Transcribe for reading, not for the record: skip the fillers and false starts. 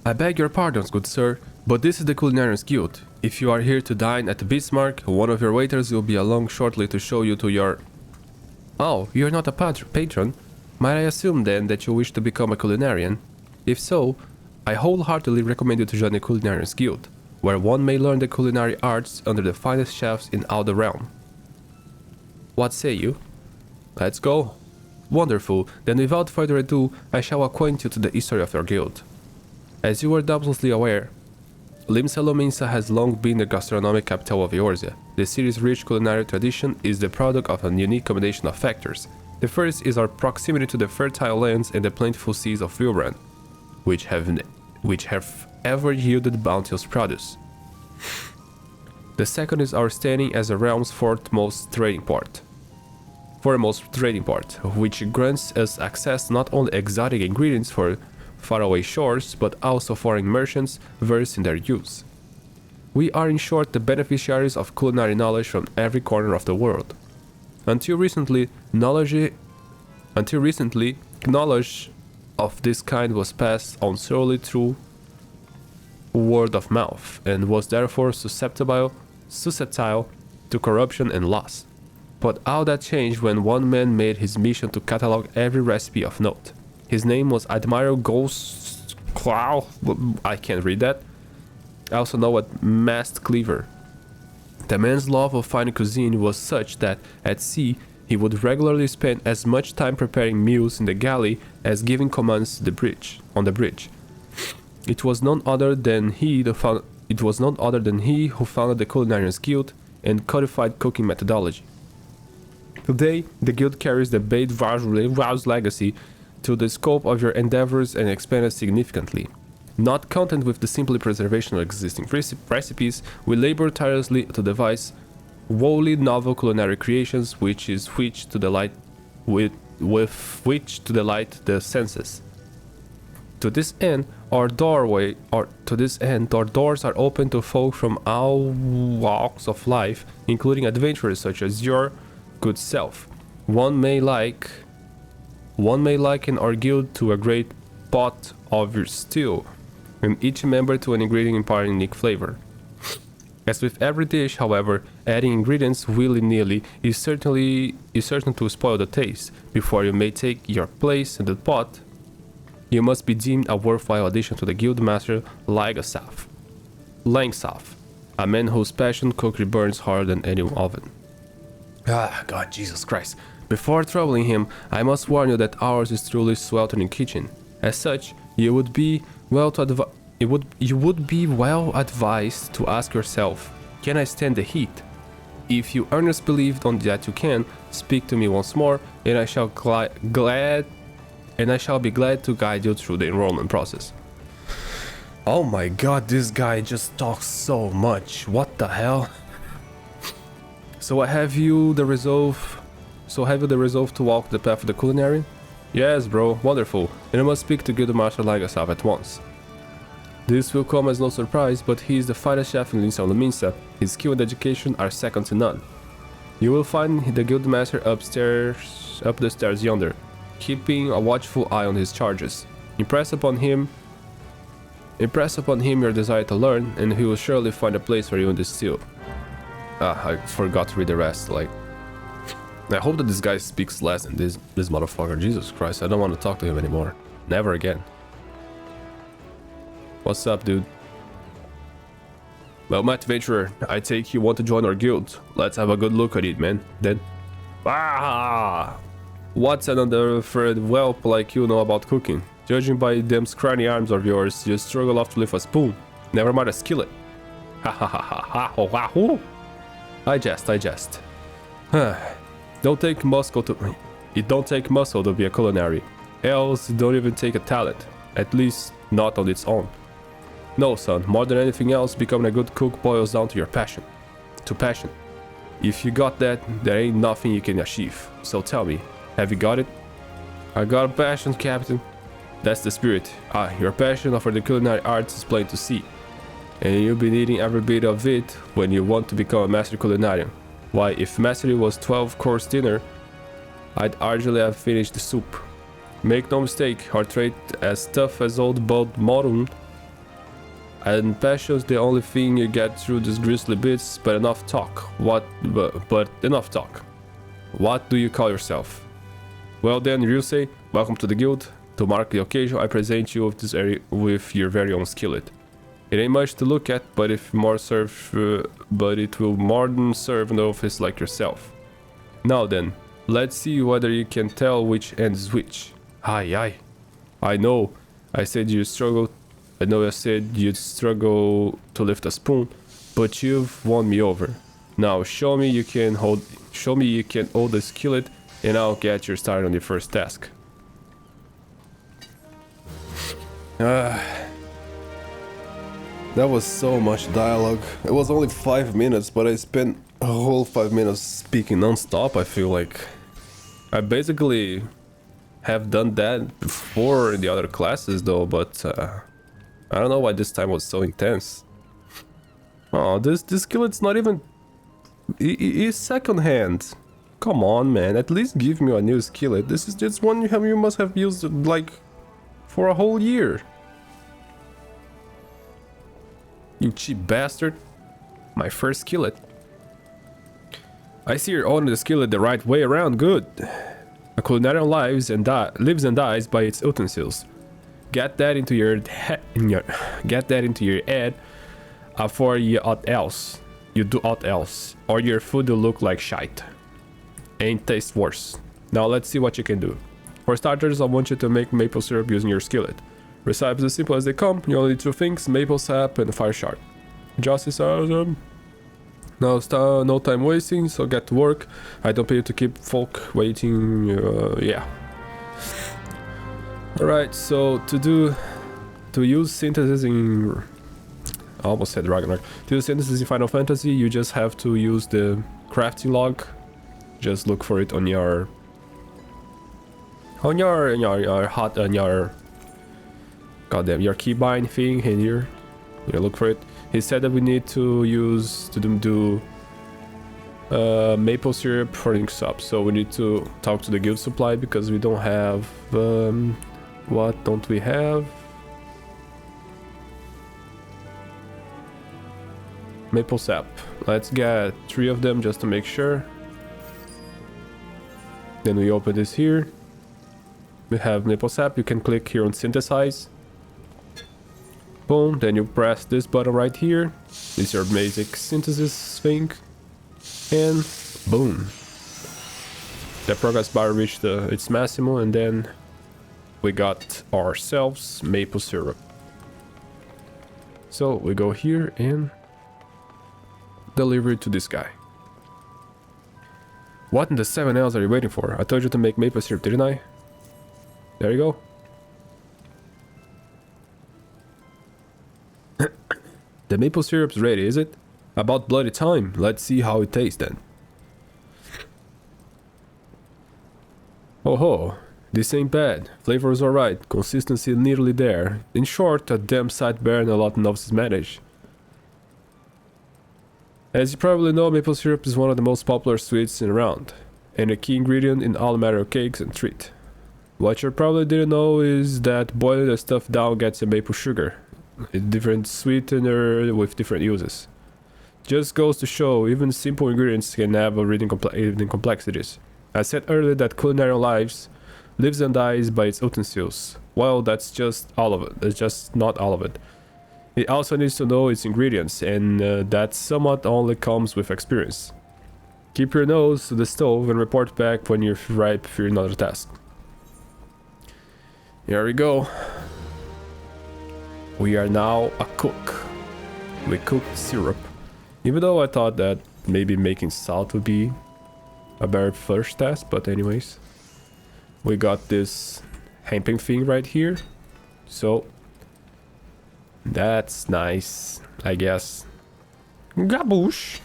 I beg your pardons, good sir, but this is the Culinarian's Guild. If you are here to dine at the Bismarck, one of your waiters will be along shortly to show you to your... Oh, you're not a patron? Might I assume then that you wish to become a Culinarian? If so, I wholeheartedly recommend you to join the Culinarian's Guild, where one may learn the culinary arts under the finest chefs in all the realm. What say you? Let's go. Wonderful, then without further ado, I shall acquaint you to the history of your guild. As you are doubtlessly aware, Limsa has long been the gastronomic capital of Eorzea. The city's rich culinary tradition is the product of a unique combination of factors. The first is our proximity to the fertile lands and the plentiful seas of Reborn, which have ever yielded bounteous produce. The second is our standing as the realm's foremost trading port, which grants us access to not only exotic ingredients for faraway shores, but also foreign merchants versed in their use. We are in short the beneficiaries of culinary knowledge from every corner of the world. Until recently, knowledge of this kind was passed on solely through word of mouth, and was therefore susceptible to corruption and loss. But all that changed when one man made his mission to catalog every recipe of note. His name was Admiral Ghost Clow. I can't read that. Also known as Masked Cleaver. The man's love of fine cuisine was such that at sea he would regularly spend as much time preparing meals in the galley as giving commands on the bridge. It was none other than he who founded the Culinarian's Guild and codified cooking methodology. Today, the guild carries the Beit Vau's legacy to the scope of your endeavors and expanded significantly. Not content with the simple preservation of existing recipes, we labor tirelessly to devise wholly novel culinary creations with which to delight the senses. To this end, our doors are open to folk from all walks of life, including adventurers such as your good self. One may liken our guild to a great pot of your stew, and each member to an ingredient imparting unique flavor. As with every dish, however, adding ingredients willy-nilly is certain to spoil the taste. Before you may take your place in the pot, you must be deemed a worthwhile addition to the guild master Langsaf, a man whose passion cookery burns harder than any oven. Ah, God, Jesus Christ. Before troubling him, I must warn you that ours is truly sweltering kitchen. As such, you would be well advised to ask yourself, can I stand the heat? If you earnestly believe that you can, speak to me once more, and I shall be glad to guide you through the enrollment process. Oh my God, this guy just talks so much. What the hell? So have you the resolve to walk the path of the Culinarian? Yes, bro, wonderful. And I must speak to Guildmaster Langsaf at once. This will come as no surprise, but he is the finest chef in Limsa. His skill and education are second to none. You will find the Guildmaster up the stairs yonder, keeping a watchful eye on his charges. Impress upon him your desire to learn, and he will surely find a place for you in this steel. I forgot to read the rest, I hope that this guy speaks less than this motherfucker. Jesus Christ, I don't want to talk to him anymore. Never again. What's up, dude? Well, Matt Adventurer, I take you want to join our guild. Let's have a good look at it, man. Then... What's an underfed whelp like you know about cooking? Judging by them scrawny arms of yours, you struggle off to lift a spoon. Never mind a skillet. Ha ha ha ha ha ha ha ha. I jest. It don't take muscle to be a culinary. Else, it don't even take a talent. At least, not on its own. No, son, more than anything else, becoming a good cook boils down to your passion. If you got that, there ain't nothing you can achieve. So tell me, have you got it? I got a passion, Captain. That's the spirit. Your passion for the culinary arts is plain to see. And you'll be needing every bit of it when you want to become a master culinarian. Why, if mastery was 12-course dinner, I'd hardly have finished the soup. Make no mistake, our trade as tough as old Bud Morun And passion's the only thing you get through these grisly bits, but enough talk. But enough talk. What do you call yourself? Well then, you say, welcome to the guild. To mark the occasion, I present you with this area with your very own skillet. It ain't much to look at, but it will more than serve an office like yourself. Now then, let's see whether you can tell which end is which. Aye. I know. I said you struggle. I know I said you'd struggle to lift a spoon, but you've won me over. Now show me you can hold the skillet, and I'll get you started on your first task. That was so much dialogue. It was only 5 minutes, but I spent a whole 5 minutes speaking non-stop. I feel like I basically have done that before in the other classes though, but I don't know why this time was so intense. Oh, this skillet's not even... It's second hand. Come on, man. At least give me a new skillet. This is just one you must have used like for a whole year. You cheap bastard. My first skillet. I see you're owning the skillet the right way around. Good. A culinarian lives and dies by its utensils. Get that into your head, before you do aught else, or your food will look like shite. And taste worse. Now let's see what you can do. For starters, I want you to make maple syrup using your skillet. Recipes as simple as they come. You only need 2 things: maple sap and a fire shard. Justice awesome. Now no time wasting, so get to work. I don't pay you to keep folk waiting. Yeah. Alright, so to use synthesis in... I almost said Ragnarok. To use synthesis in Final Fantasy, you just have to use the crafting log. Just look for it on your keybind thing in here. You look for it. He said that we need to do maple syrup for ink up, so we need to talk to the guild supply because we don't have what don't we have? Maple sap. Let's get 3 of them just to make sure. Then we open this here. We have maple sap. You can click here on synthesize. Boom. Then you press this button right here. This is your basic synthesis thing. And boom. The progress bar reached its maximum, and then we got ourselves maple syrup. So we go here and deliver it to this guy. What in the 7 L's are you waiting for? I told you to make maple syrup, didn't I? There you go. The maple syrup's ready, is it? About bloody time. Let's see how it tastes then. Oh ho, this ain't bad. Flavor is alright, consistency nearly there. In short, a damn sight better than a lot of novices manage. As you probably know, maple syrup is one of the most popular sweets around, and a key ingredient in all manner of cakes and treat. What you probably didn't know is that boiling the stuff down gets you maple sugar, a different sweetener with different uses. Just goes to show, even simple ingredients can have a reading complexities. I said earlier that Culinarian lives and dies by its utensils. Well, that's just all of it. That's just not all of it. It also needs to know its ingredients, and that somewhat only comes with experience. Keep your nose to the stove and report back when you're ripe for another task. Here we go. We are now a cook. We cooked syrup. Even though I thought that maybe making salt would be a better first task, but anyways. We got this hemping thing right here. So that's nice, I guess. Gaboosh.